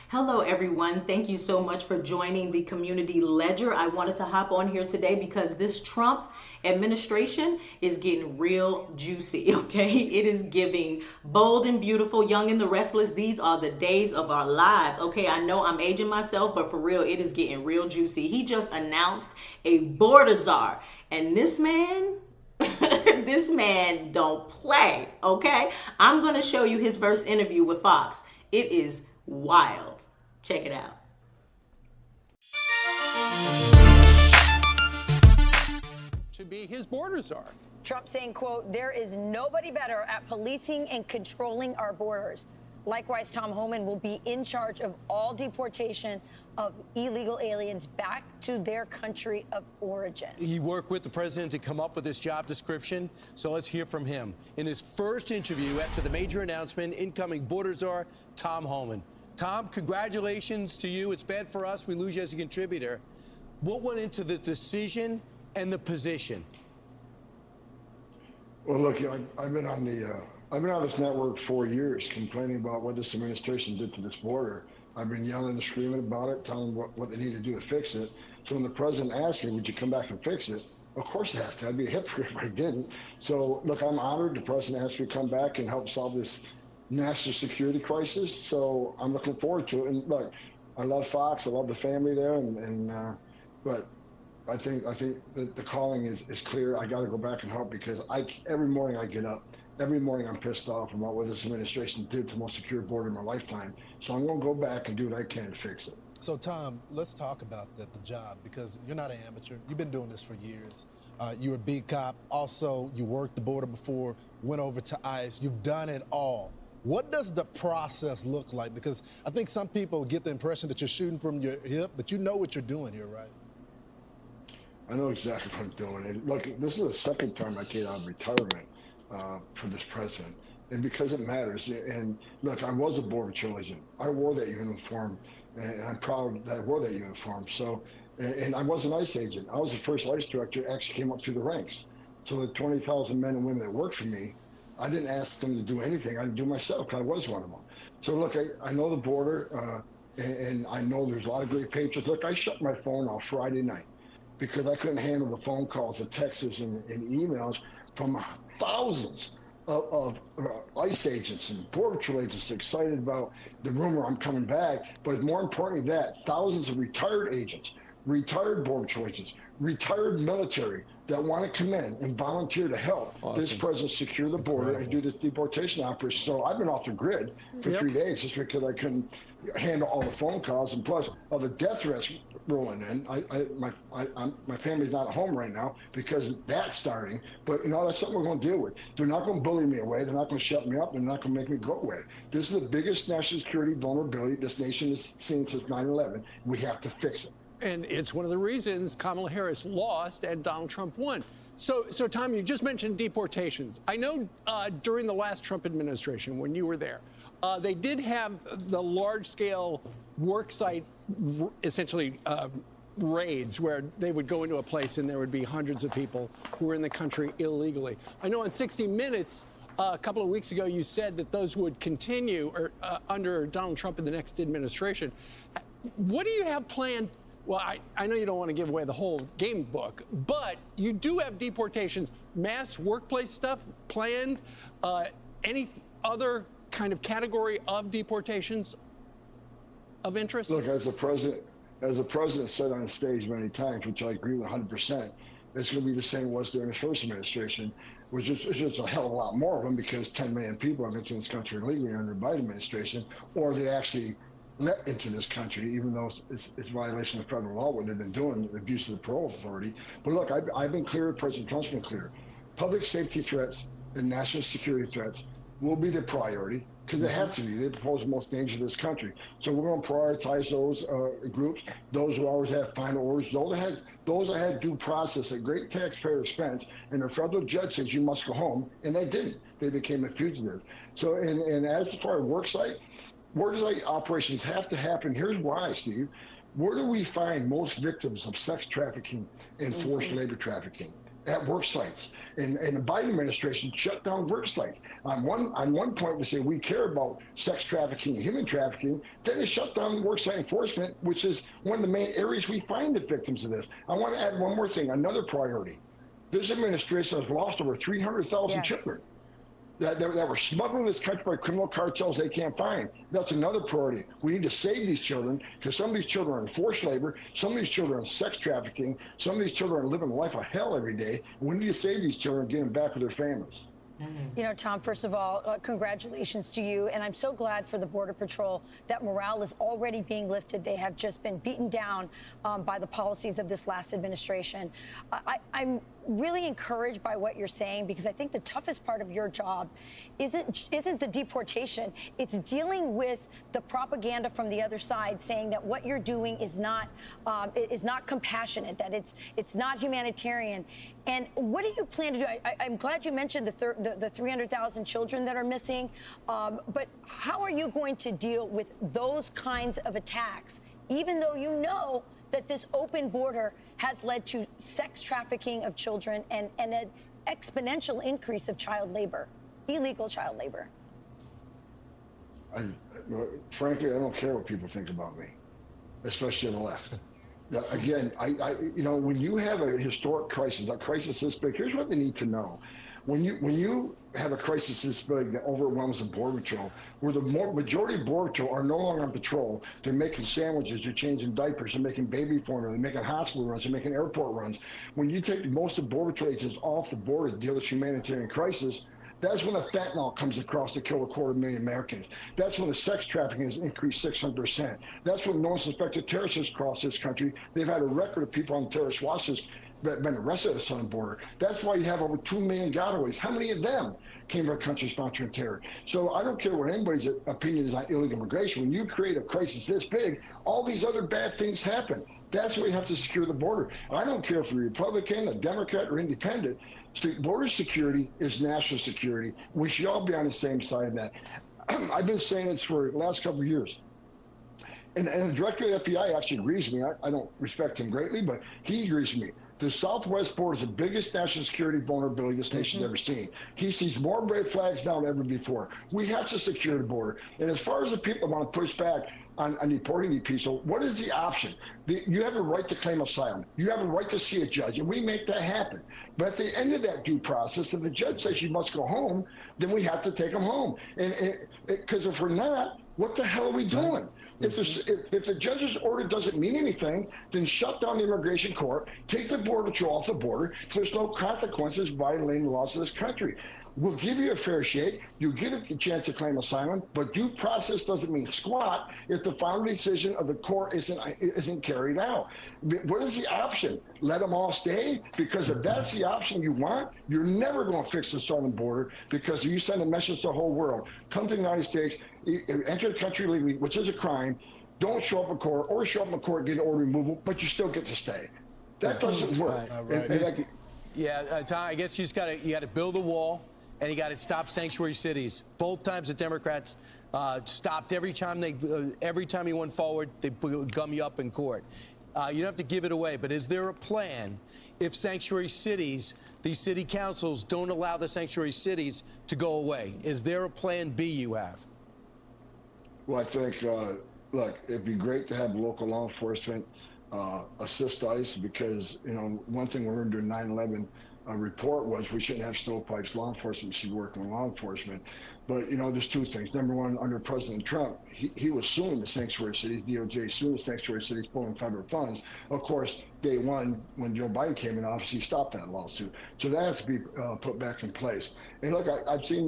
Hello, everyone. Thank you so much for joining the Community Ledger. I wanted to hop on here today because this Trump administration is getting real juicy, okay? It is giving bold and beautiful, young and the restless. These are the days of our lives, okay? I know I'm aging myself, but for real, it is getting real juicy. He just announced a Border Czar, and this man... this man don't play, okay? I'm going to show you his first interview with Fox. It is wild. Check it out. To be his border czar. Trump saying, quote, there is nobody better at policing and controlling our borders. Likewise, Tom Homan will be in charge of all deportation of illegal aliens back to their country of origin. He worked with the president to come up with this job description, so let's hear from him. In his first interview after the major announcement, incoming border czar Tom Homan. Tom, congratulations to you. It's bad for us. We lose you as a contributor. What went into the decision and the position? Well, look, I've been on this network 4 years complaining about what this administration did to this border. I've been yelling and screaming about it, telling them what they need to do to fix it. So when the president asked me, would you come back and fix it? Of course I have to. I'd be a hypocrite if I didn't. So, look, I'm honored the president asked me to come back and help solve this national security crisis. So I'm looking forward to it. And look, I love Fox. I love the family there. But I think that the calling is clear. I got to go back and help because every morning I get up. Every morning I'm pissed off about what this administration did to the most secure border in my lifetime. So I'm going to go back and do what I can to fix it. So, Tom, let's talk about the job because you're not an amateur. You've been doing this for years. You're a beat cop. Also, you worked the border before, went over to ICE. You've done it all. What does the process look like? Because I think some people get the impression that you're shooting from your hip, but you know what you're doing here, right? I know exactly what I'm doing. And look, this is the second term I came out of retirement for this president. And because it matters. And look, I was a Border Patrol agent. I wore that uniform, and I'm proud that I wore that uniform. So, and I was an ICE agent. I was the first ICE director that actually came up through the ranks. So the 20,000 men and women that worked for me, I didn't ask them to do anything. I did do myself. I was one of them. So look, I know the border, and I know there's a lot of great patriots. Look, I shut my phone off Friday night because I couldn't handle the phone calls, the texts, and emails from thousands of ICE agents and Border Patrol agents excited about the rumor I'm coming back. But more importantly, thousands of retired agents, retired Border Patrol agents, retired military that want to come in and volunteer to help this president secure the border and do the deportation operation. So I've been off the grid for 3 days just because I couldn't handle all the phone calls, and plus all the death threats rolling in. My family's not at home right now because that's starting. But that's something we're going to deal with. They're not going to bully me away. They're not going to shut me up. They're not going to make me go away. This is the biggest national security vulnerability this nation has seen since 9/11. We have to fix it. And it's one of the reasons Kamala Harris lost and Donald Trump won. So Tom, you just mentioned deportations. I know during the last Trump administration, when you were there, they did have the large-scale worksite, essentially raids, where they would go into a place and there would be hundreds of people who were in the country illegally. I know on 60 Minutes a couple of weeks ago, you said that those would continue under Donald Trump in the next administration. What do you have planned? Well, I know you don't want to give away the whole game book, but you do have deportations, mass workplace stuff planned, any other kind of category of deportations of interest? Look, as the president said on stage many times, which I agree with 100%, it's going to be the same it was during his first administration, which is just a hell of a lot more of them because 10 million people have entered this country illegally under the Biden administration, or they actually let into this country, even though it's violation of federal law, what they've been doing, the abuse of the parole authority. But look, I've been clear, President Trump's been clear. Public safety threats and national security threats will be the priority because they have to be. They pose the most danger to this country. So we're going to prioritize those groups, those who always have final orders, those that had due process at great taxpayer expense, and the federal judge says you must go home, and they didn't. They became a fugitive. So, and as far as worksite operations have to happen. Here's why, Steve. Where do we find most victims of sex trafficking and forced labor trafficking? at work sites. And the Biden administration shut down work sites. On one point, we say we care about sex trafficking and human trafficking. Then they shut down work site enforcement, which is one of the main areas we find the victims of this. I want to add one more thing, another priority. This administration has lost over 300,000 children that were smuggled in this country by criminal cartels they can't find. That's another priority. We need to save these children, because some of these children are in forced labor, some of these children are in sex trafficking, some of these children are living a life of hell every day. And we need to save these children and get them back with their families. You know, Tom, first of all, congratulations to you. And I'm so glad for the Border Patrol that morale is already being lifted. They have just been beaten down by the policies of this last administration. I'm really encouraged by what you're saying, because I think the toughest part of your job isn't the deportation. It's dealing with the propaganda from the other side saying that what you're doing is not compassionate, that it's not humanitarian. And what do you plan to do? I'm glad you mentioned the 300,000 children that are missing, but how are you going to deal with those kinds of attacks, even though you know that this open border has led to sex trafficking of children and an exponential increase of child labor, illegal child labor? Frankly, I don't care what people think about me, especially on the left. Again, you know, when you have a historic crisis, a crisis this big, here's what they need to know. When you have a crisis this big that overwhelms the Border Patrol, where the majority of Border Patrol are no longer on patrol, they're making sandwiches, they're changing diapers, they're making baby formula, they're making hospital runs, they're making airport runs. When you take most of Border Patrol agents off the border to deal with humanitarian crisis, that's when the fentanyl comes across to kill 250,000 Americans. That's when the sex trafficking has increased 600%. That's when no suspected terrorists has crossed this country. They've had a record of people on terrorist watches that have been arrested at the southern border. That's why you have over 2 million gotaways. How many of them came from a country sponsoring terror? So I don't care what anybody's opinion is on illegal immigration. When you create a crisis this big, all these other bad things happen. That's why you have to secure the border. I don't care if you're a Republican, a Democrat, or independent. Border security is national security. We should all be on the same side of that. I've been saying this for the last couple of years. And the director of the FBI actually agrees with me. I don't respect him greatly, but he agrees with me. The southwest border is the biggest national security vulnerability this nation's ever seen. He sees more red flags now than ever before. We have to secure the border. And as far as the people want to push back on deporting these people, what is the option? You have a right to claim asylum. You have a right to see a judge, and we make that happen. But at the end of that due process, if the judge says you must go home, then we have to take them home. Because if we're not, what the hell are we doing? If the judge's order doesn't mean anything, then shut down the immigration court, take the Border Patrol off the border, so there's no consequences violating the laws of this country. We'll give you a fair shake. You get a chance to claim asylum, but due process doesn't mean squat if the final decision of the court isn't carried out. What is the option? Let them all stay? Because if that's the option you want, you're never going to fix the southern border, because you send a message to the whole world. Come to the United States, enter the country legally, which is a crime. Don't show up in court, or show up in court, get an order removal, but you still get to stay. That doesn't work. Tom, I guess you got to build a wall. And you got to stop sanctuary cities. Both times the Democrats stopped every time you went forward, they gum you up in court. You don't have to give it away, but is there a plan if sanctuary cities, these city councils don't allow the sanctuary cities to go away? Is there a plan B you have? Well, I think, look, it'd be great to have local law enforcement assist ICE, because, you know, one thing we learned during 9/11 report was we shouldn't have stovepipes. Law enforcement should work with law enforcement. But, you know, there's two things. Number one, under President Trump, he was suing the sanctuary cities, DOJ suing the sanctuary cities, pulling federal funds. Of course, day one, when Joe Biden came in office, he stopped that lawsuit. So that has to be put back in place. And look, I've seen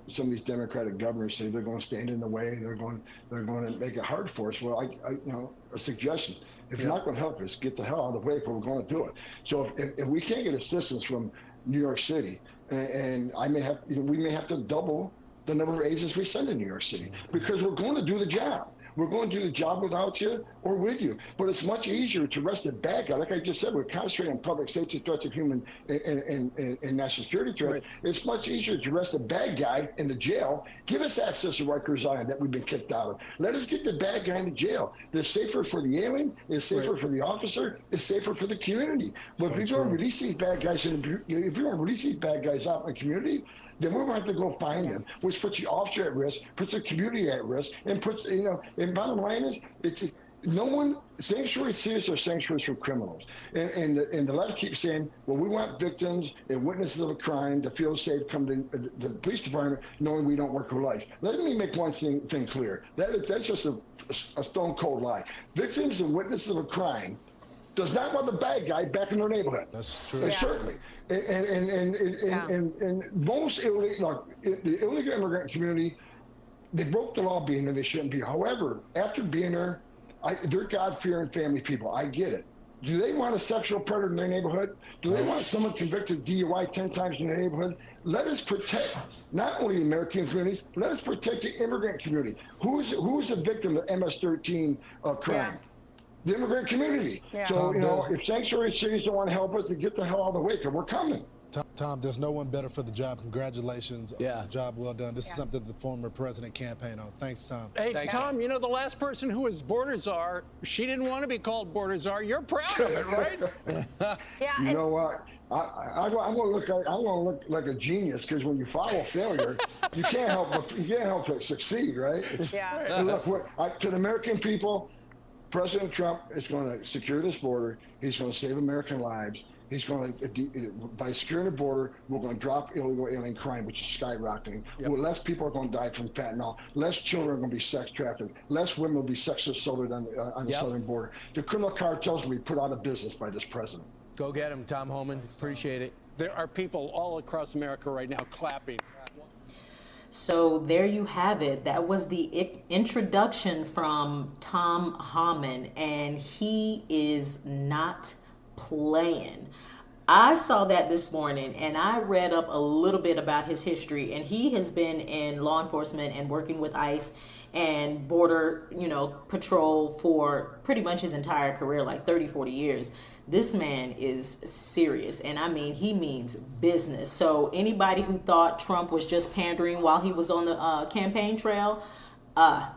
some of these Democratic governors say they're going to stand in the way. They're going to make it hard for us. Well, you know, a suggestion. If you're not going to help us, get the hell out of the way, but we're going to do it. So if we can't get assistance from New York City, and we may have to double the number of agents we send in New York City, because we're going to do the job. We're going to do the job without you or with you. But it's much easier to arrest a bad guy. Like I just said, we're concentrating on public safety threats of human and national security threats. Right. It's much easier to arrest a bad guy in the jail. Give us access to Rikers Island that we've been kicked out of. Let us get the bad guy in jail. It's safer for the alien. It's safer for the officer. It's safer for the community. But if you're going to release these bad guys, if you're going to release these bad guys out in the community, then we're going to have to go find them, which puts the officer at risk, puts the community at risk, and puts, and bottom line is, it's no one, sanctuary cities are sanctuaries for criminals. And the left keeps saying, well, we want victims and witnesses of a crime to feel safe, come to the police department knowing we don't work for life. Let me make one thing clear. That's just a stone cold lie. Victims and witnesses of a crime does not want the bad guy back in their neighborhood. That's true. Certainly. And most the illegal immigrant community, they broke the law being there, they shouldn't be. However, after being there, they're God-fearing family people. I get it. Do they want a sexual predator in their neighborhood? Do they want someone convicted of DUI 10 times in their neighborhood? Let us protect not only the American communities, let us protect the immigrant community. Who's the victim of MS-13 crime? Yeah. The immigrant community. Yeah. So, if sanctuary cities don't want to help us, to get the hell out of the way, because we're coming. Tom, there's no one better for the job. Congratulations. Yeah. Job well done. This is something the former president campaigned on. Thanks, Tom. Hey, Thanks. Tom, the last person who was Border Czar, she didn't want to be called Border Czar. You're proud of it, right? Yeah. You know what? I want to look like a genius, because when you follow failure, you can't help but succeed, right? Yeah. Look, to the American people, President Trump is going to secure this border. He's going to save American lives. He's going to, by securing the border, we're going to drop illegal alien crime, which is skyrocketing. Yep. Less people are going to die from fentanyl. Less children are going to be sex trafficked. Less women will be sex assaulted on the southern border. The criminal cartels will be put out of business by this president. Go get him, Tom Homan. Appreciate it. There are people all across America right now clapping. So there you have it. That was the introduction from Tom Homan, and he is not playing. I saw that this morning, and I read up a little bit about his history, and he has been in law enforcement and working with ICE and border, patrol for pretty much his entire career, like 30, 40 years. This man is serious, and I mean, he means business. So anybody who thought Trump was just pandering while he was on the campaign trail,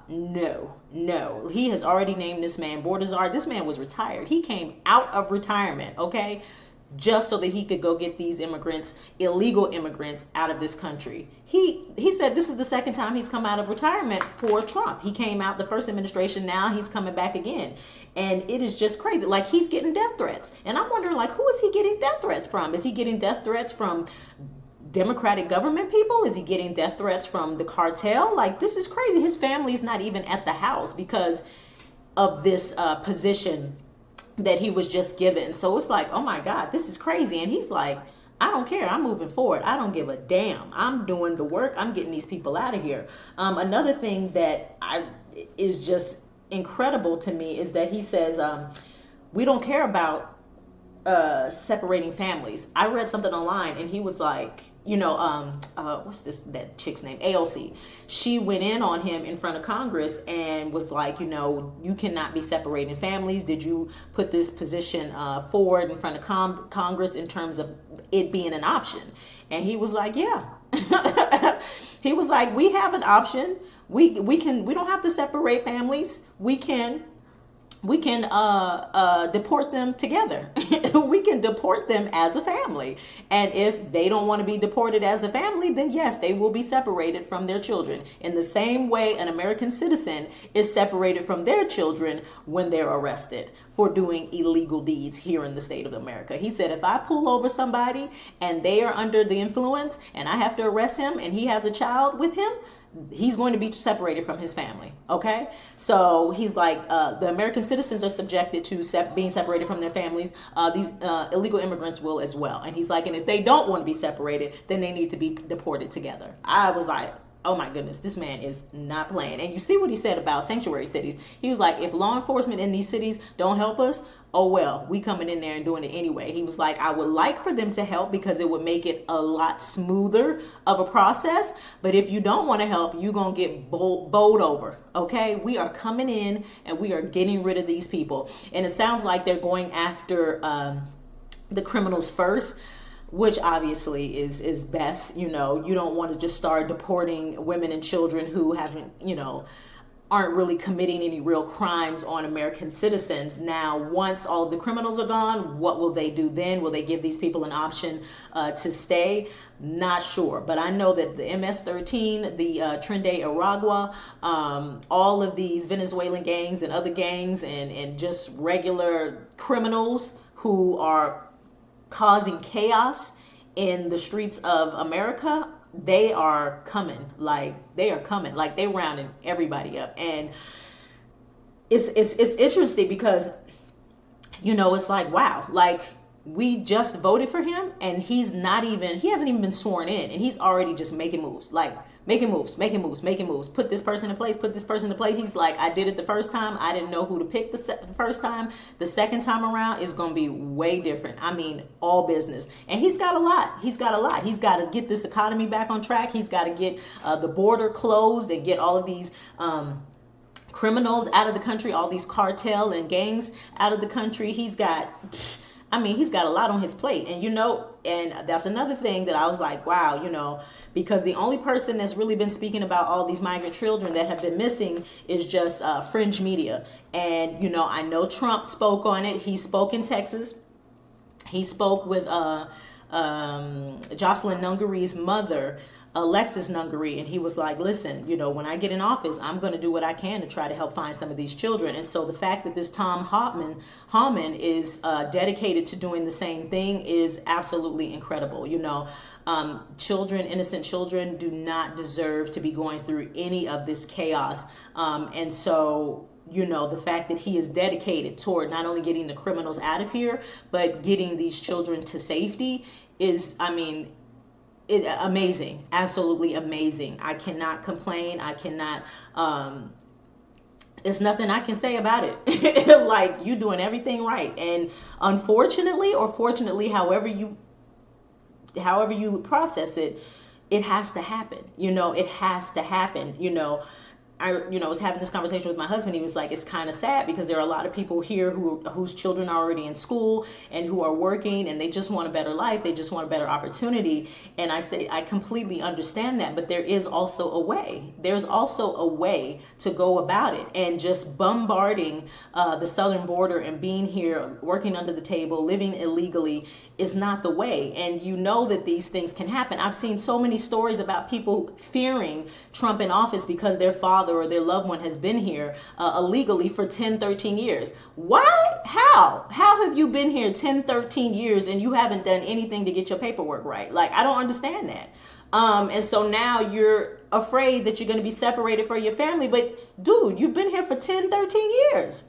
no. He has already named this man Border Czar. This man was retired. He came out of retirement, okay, just so that he could go get these immigrants, illegal immigrants, out of this country. He said this is the second time he's come out of retirement for Trump. He came out the first administration, now he's coming back again. And it is just crazy. Like, he's getting death threats. And I'm wondering, like, who is he getting death threats from? Is he getting death threats from Democratic government people? Is he getting death threats from the cartel? Like, this is crazy. His family's not even at the house because of this position that he was just given. So it's like, oh my God, this is crazy. And he's like, I don't care. I'm moving forward. I don't give a damn. I'm doing the work. I'm getting these people out of here. Another thing that is just incredible to me is that he says, we don't care about separating families. I read something online, and he was like, what's that chick's name? AOC. She went in on him in front of Congress and was like, you cannot be separating families. Did you put this position forward in front of Congress in terms of it being an option? And he was like, yeah. He was like, we have an option. We don't have to separate families. We can deport them together. We can deport them as a family. And if they don't want to be deported as a family, then yes, they will be separated from their children in the same way an American citizen is separated from their children when they're arrested for doing illegal deeds here in the state of America. He said, if I pull over somebody and they are under the influence and I have to arrest him and he has a child with him, he's going to be separated from his family. Okay, so he's like, the American citizens are subjected to being separated from their families. These illegal immigrants will as well. And he's like, and if they don't want to be separated, then they need to be deported together. I was like, oh my goodness, this man is not playing. And you see what he said about sanctuary cities. He was like, if law enforcement in these cities don't help us, oh well, we coming in there and doing it anyway. He was like, I would like for them to help because it would make it a lot smoother of a process. But if you don't want to help, you're going to get bowled over. Okay, we are coming in and we are getting rid of these people. And it sounds like they're going after the criminals first, which obviously is best. You know, you don't want to just start deporting women and children who haven't, you know, aren't really committing any real crimes on American citizens. Now, once all of the criminals are gone, what will they do then? Will they give these people an option to stay? Not sure. But I know that the MS-13, the Tren de Aragua, all of these Venezuelan gangs and other gangs and just regular criminals who are causing chaos in the streets of America, they are coming. Like they're rounding everybody up. And it's interesting because, you know, it's like, wow, like we just voted for him and he hasn't even been sworn in and he's already just making moves, making moves, put this person in place, He's like, I did it the first time. I didn't know who to pick the first time. The second time around is going to be way different. I mean, all business. And he's got a lot. He's got to get this economy back on track. He's got to get the border closed and get all of these criminals out of the country, all these cartel and gangs out of the country. He's got a lot on his plate. And, you know, and that's another thing that I was like, wow, you know, because the only person that's really been speaking about all these migrant children that have been missing is just fringe media. And, you know, I know Trump spoke on it. He spoke in Texas. He spoke with Jocelyn Nungary's mother, Alexis Nungary, and he was like, listen, you know, when I get in office, I'm going to do what I can to try to help find some of these children. And so the fact that this Tom Homan is dedicated to doing the same thing is absolutely incredible. You know, innocent children do not deserve to be going through any of this chaos. And so, you know, the fact that he is dedicated toward not only getting the criminals out of here, but getting these children to safety is, I mean, amazing, absolutely amazing. I cannot complain. I cannot, it's nothing I can say about it. Like, you doing everything right. And unfortunately, or fortunately, however you process it, it has to happen. You know, it has to happen. You know, I was having this conversation with my husband. He was like, it's kind of sad because there are a lot of people here whose children are already in school and who are working and they just want a better life. They just want a better opportunity. And I say, I completely understand that, but there is also a way. There's also a way to go about it, and just bombarding the southern border and being here, working under the table, living illegally is not the way. And you know that these things can happen. I've seen so many stories about people fearing Trump in office because their father or their loved one has been here illegally for 10, 13 years. Why? How have you been here 10, 13 years and you haven't done anything to get your paperwork right? Like, I don't understand that. And so now you're afraid that you're going to be separated from your family. But dude, you've been here for 10, 13 years.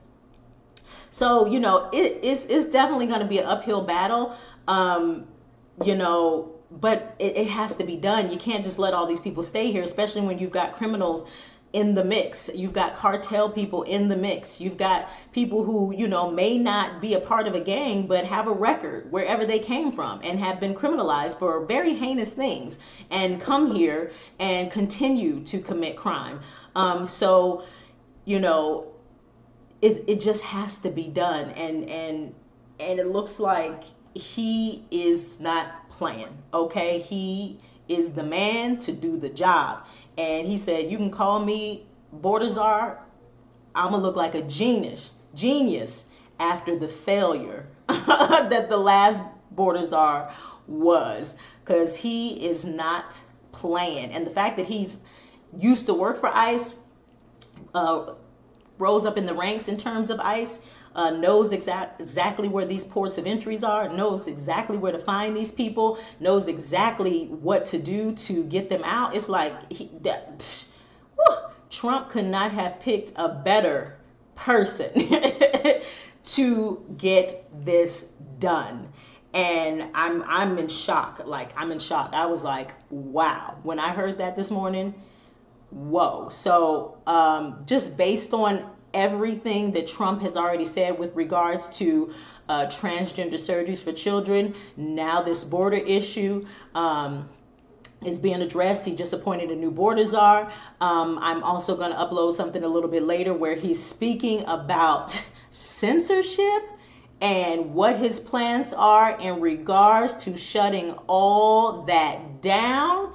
So, you know, it's definitely going to be an uphill battle, you know, but it has to be done. You can't just let all these people stay here, especially when you've got criminals in the mix. You've got cartel people in the mix. You've got people who, you know, may not be a part of a gang, but have a record wherever they came from and have been criminalized for very heinous things and come here and continue to commit crime. So, you know, it just has to be done. And it looks like he is not playing. Okay. He is the man to do the job. And he said, you can call me Border Czar. I'm going to look like a genius after the failure that the last Border Czar was, because he is not playing. And the fact that he's used to work for ICE, rose up in the ranks in terms of ICE, knows exactly where these ports of entries are, knows exactly where to find these people, knows exactly what to do to get them out. It's like Trump could not have picked a better person to get this done. And I'm in shock. Like, I'm in shock. I was like, wow. When I heard that this morning, whoa. So just based on everything that Trump has already said with regards to transgender surgeries for children, now this border issue is being addressed. He just appointed a new Border Czar. I'm also going to upload something a little bit later where he's speaking about censorship and what his plans are in regards to shutting all that down.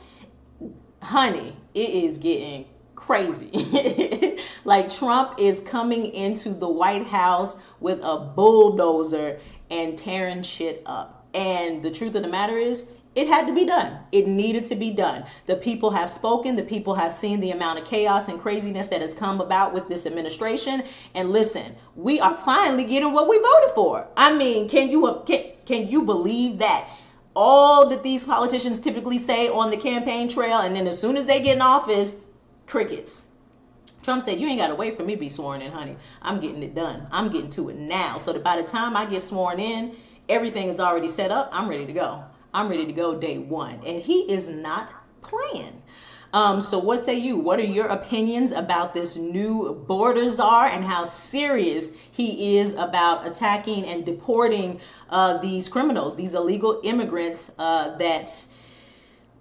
Honey, it is getting crazy. Like, Trump is coming into the White House with a bulldozer and tearing shit up. And the truth of the matter is, it had to be done. It needed to be done. The people have spoken. The people have seen the amount of chaos and craziness that has come about with this administration. And listen, we are finally getting what we voted for. I mean, can you believe that? All that these politicians typically say on the campaign trail, and then as soon as they get in office, crickets. Trump said, you ain't got to wait for me to be sworn in, honey. I'm getting it done. I'm getting to it now. So that by the time I get sworn in, everything is already set up. I'm ready to go. I'm ready to go day one. And he is not playing. So what say you? What are your opinions about this new Border Czar and how serious he is about attacking and deporting these criminals, these illegal immigrants that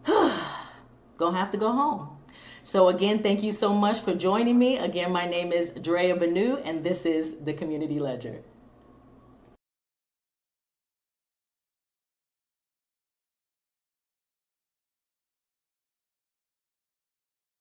gonna have to go home? So again, thank you so much for joining me. Again, my name is Drea Banu, and this is the Community Ledger.